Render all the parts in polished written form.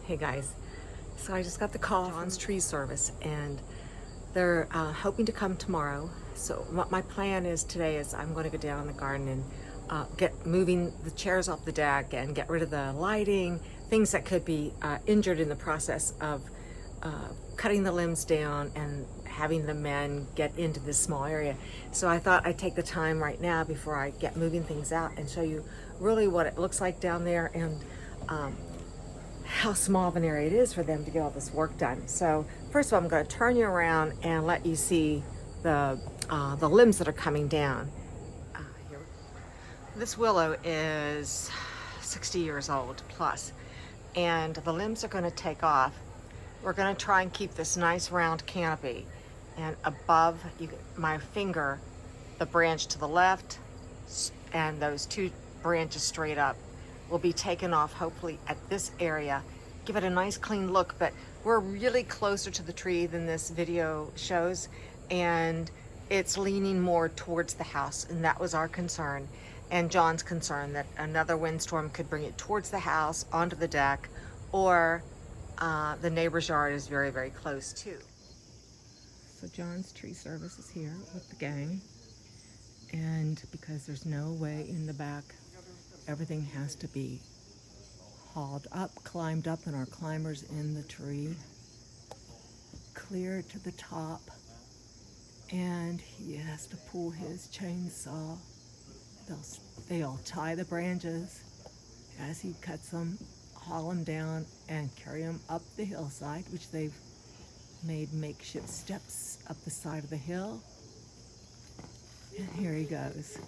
Hey guys, so I just got the call from John's tree service and they're hoping to come tomorrow. So what my plan is today is I'm going to go down in the garden and get moving the chairs off the deck and get rid of the lighting, things that could be injured in the process of cutting the limbs down and having the men get into this small area. So I thought I'd take the time right now before I get moving things out and show you really what it looks like down there and how small of an area it is for them to get all this work done. So first of all, I'm going to turn you around and let you see the limbs that are coming down. This willow is 60 years old plus, and the limbs are going to take off. We're going to try and keep this nice round canopy, and above my finger, the branch to the left and those two branches straight up will be taken off hopefully at this area. Give it a nice clean look, but we're really closer to the tree than this video shows, and it's leaning more towards the house, and that was our concern and John's concern, that another windstorm could bring it towards the house, onto the deck, or the neighbor's yard is very, very close too. So John's tree service is here with the gang, and because there's no way in the back, everything has to be hauled up, climbed up, and our climbers in the tree, clear to the top, and he has to pull his chainsaw. They'll tie the branches as he cuts them, haul them down, and carry them up the hillside, which they've made makeshift steps up the side of the hill. And here he goes.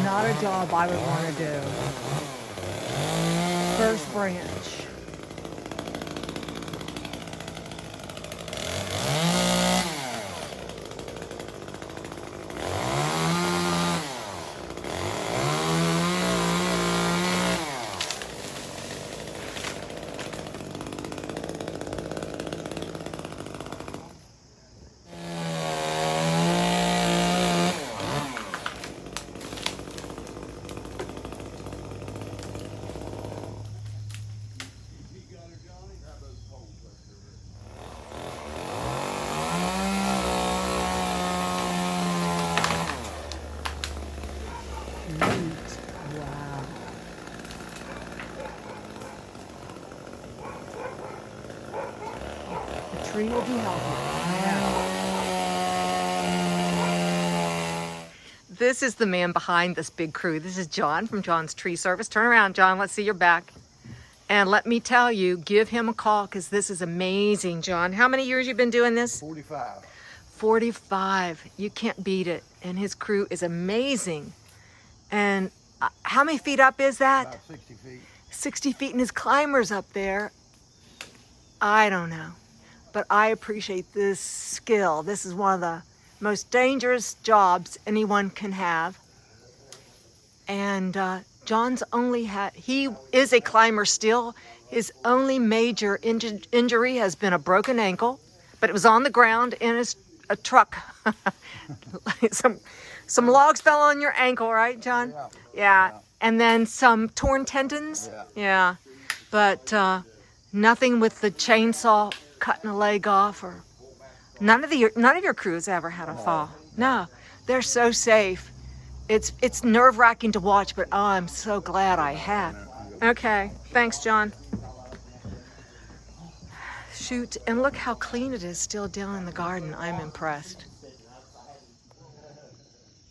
Not a job I would want to do. First branch. Tree will be healthy. This is the man behind this big crew. This is John from John's Tree Service. Turn around, John. Let's see your back. And let me tell you, give him a call because this is amazing, John. How many years you been doing this? 45. 45. You can't beat it. And his crew is amazing. And how many feet up is that? About 60 feet. 60 feet, and his climbers up there. I don't know. But I appreciate this skill. This is one of the most dangerous jobs anyone can have. And John's he is a climber still. His only major injury has been a broken ankle, but it was on the ground in a truck. Some logs fell on your ankle, right, John? Yeah. And then some torn tendons? Yeah. But nothing with the chainsaw cutting a leg off, or none of your crews ever had a fall. No, they're so safe. It's nerve-wracking to watch, but oh, I'm so glad I have. Okay, thanks, John. Shoot, and look how clean it is still down in the garden. I'm impressed.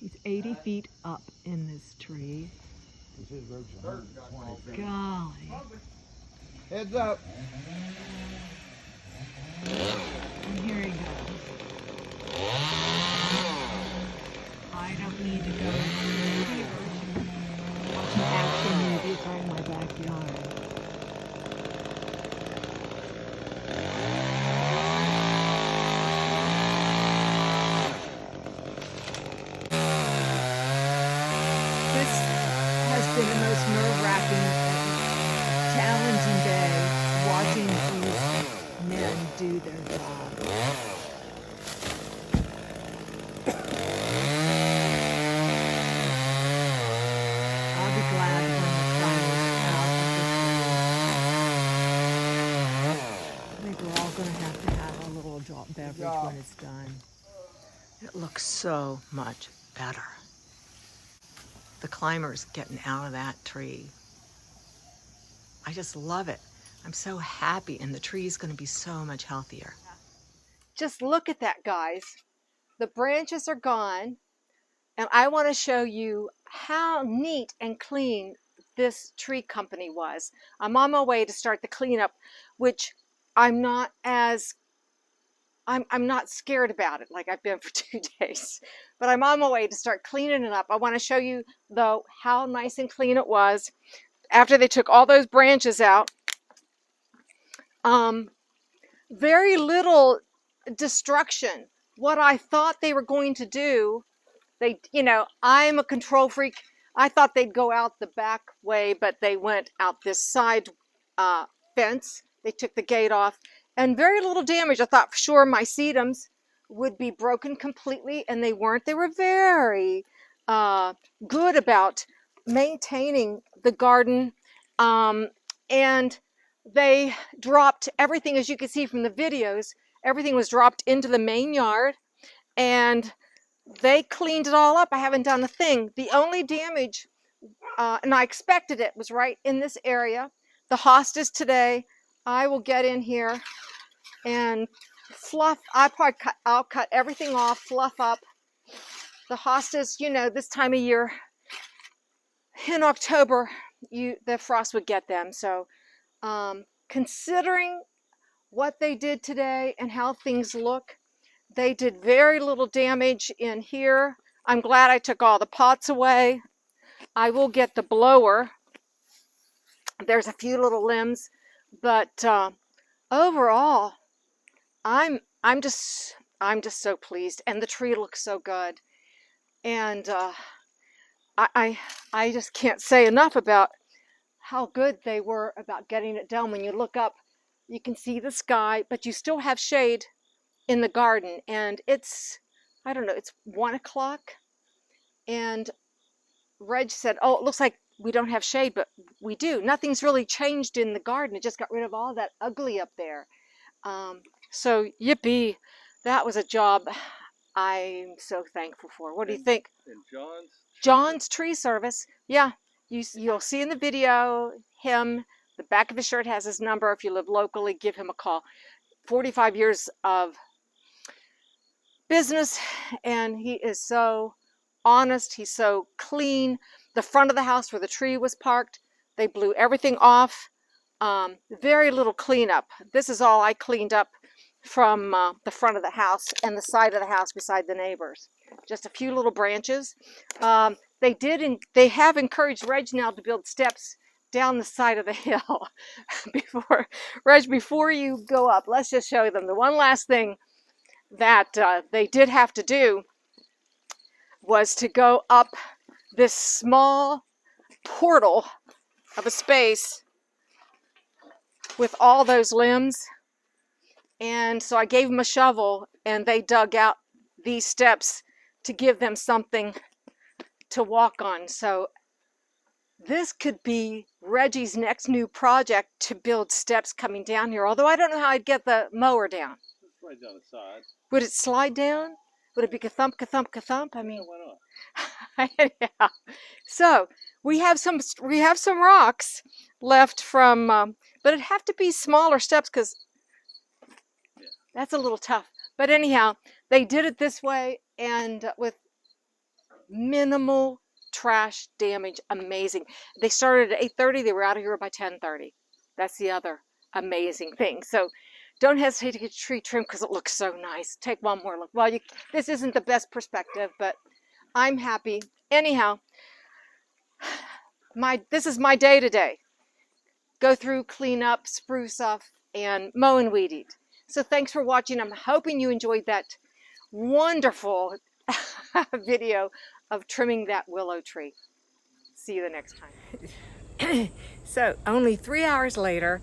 He's 80 feet up in this tree. Golly. Heads up. And here he goes. I don't need to go watching action movies right in my backyard. This has been the most nerve-wracking, challenging day, watching these men do their job. coverage when it's done. It looks so much better. The climber's getting out of that tree. I just love it. I'm so happy, and the tree's going to be so much healthier. Just look at that, guys. The branches are gone, and I want to show you how neat and clean this tree company was. I'm on my way to start the cleanup, which I'm not scared about it like I've been for 2 days, but I'm on my way to start cleaning it up. I want to show you though how nice and clean it was after they took all those branches out. Very little destruction. What I thought they were going to do, I'm a control freak. I thought they'd go out the back way, but they went out this side fence. They took the gate off, and very little damage. I thought for sure my sedums would be broken completely, and they weren't. They were very good about maintaining the garden, and they dropped everything, as you can see from the videos. Everything was dropped into the main yard, and they cleaned it all up. I haven't done a thing. The only damage, and I expected it, was right in this area. The hostas today, I will get in here and fluff. I'll cut everything off, fluff up. The hostas, this time of year, in October, the frost would get them. So considering what they did today and how things look, they did very little damage in here. I'm glad I took all the pots away. I will get the blower. There's a few little limbs, but overall, I'm just so pleased, and the tree looks so good, and I just can't say enough about how good they were about getting it done. When you look up, you can see the sky, but you still have shade in the garden, and it's 1 o'clock, and Reg said, oh, it looks like we don't have shade, but we do. Nothing's really changed in the garden. It just got rid of all that ugly up there. So yippee, that was a job I'm so thankful for. What do you think? And John's tree service. Yeah, you'll see in the video him. The back of his shirt has his number. If you live locally, give him a call. 45 years of business, and he is so honest. He's so clean. The front of the house where the tree was parked, they blew everything off. Very little cleanup. This is all I cleaned up from the front of the house and the side of the house beside the neighbors. Just a few little branches. They have encouraged Reg now to build steps down the side of the hill. Before you go up, let's just show them the one last thing that they did have to do was to go up this small portal of a space with all those limbs. And so I gave them a shovel, and they dug out these steps to give them something to walk on. So this could be Reggie's next new project, to build steps coming down here. Although I don't know how I'd get the mower down. It's right down the side. Would it slide down? Would it be ka-thump, ka-thump, ka-thump? I mean, Why not? yeah. So we have some rocks left from, but it'd have to be smaller steps because that's a little tough. But anyhow, they did it this way, and with minimal trash damage. Amazing. They started at 8:30. They were out of here by 10:30. That's the other amazing thing. So don't hesitate to get your tree trimmed because it looks so nice. Take one more look. Well, this isn't the best perspective, but I'm happy. Anyhow, this is my day today. Go through, clean up, spruce up, and mow and weed eat. So thanks for watching. I'm hoping you enjoyed that wonderful video of trimming that willow tree. See you the next time. So only 3 hours later,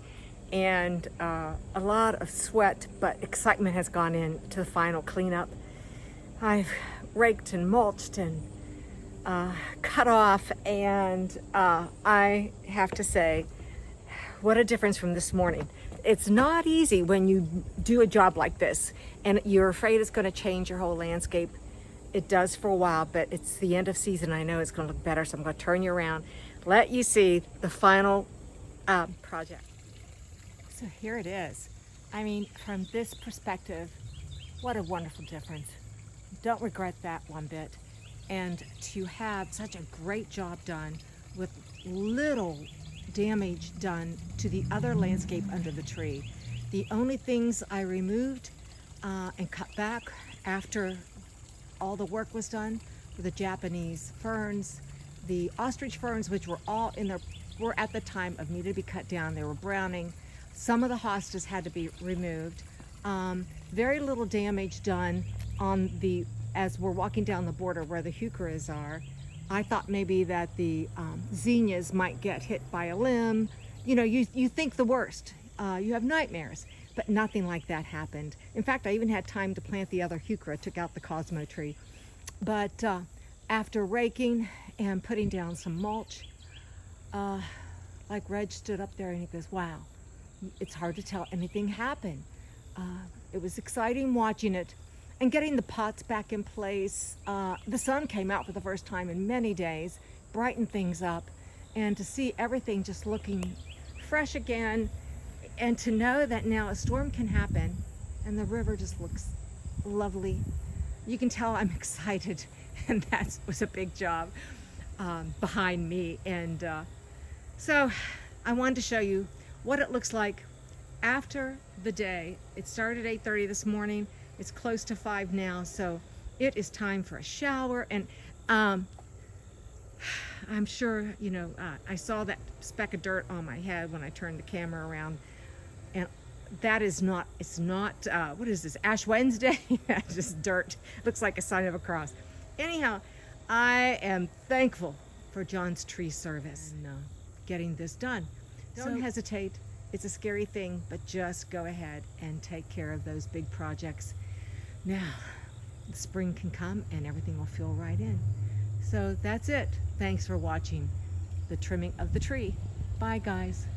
and a lot of sweat, but excitement has gone into the final cleanup. I've raked and mulched and cut off, and I have to say, what a difference from this morning. It's not easy when you do a job like this and you're afraid it's going to change your whole landscape. It does for a while, but it's the end of season. I know it's going to look better, so I'm going to turn you around, let you see the final project. So here it is. I mean, from this perspective, what a wonderful difference. Don't regret that one bit. And to have such a great job done with little damage done to the other landscape under the tree. The only things I removed and cut back after all the work was done were the Japanese ferns, the ostrich ferns, which were all in their, were at the time of needed to be cut down. They were browning. Some of the hostas had to be removed. Very little damage done on the, as we're walking down the border where the heucheras are. I thought maybe that the zinnias might get hit by a limb. You know, you think the worst. You have nightmares, but nothing like that happened. In fact, I even had time to plant the other heuchera, took out the Cosmo tree. But after raking and putting down some mulch, like Reg stood up there and he goes, wow, it's hard to tell anything happened. It was exciting watching it and getting the pots back in place. The sun came out for the first time in many days, brightened things up, and to see everything just looking fresh again, and to know that now a storm can happen and the river just looks lovely. You can tell I'm excited, and that was a big job behind me. And so I wanted to show you what it looks like after the day. It started at 8:30 this morning. It's close to 5 now, so it is time for a shower. And I'm sure, you know, I saw that speck of dirt on my head when I turned the camera around, and that is not, it's not, what is this, Ash Wednesday? Just dirt. Looks like a sign of a cross. Anyhow, I am thankful for John's tree service and getting this done. Don't hesitate. It's a scary thing, but just go ahead and take care of those big projects. Now, the spring can come and everything will fill right in. So that's it. Thanks for watching the trimming of the tree. Bye, guys.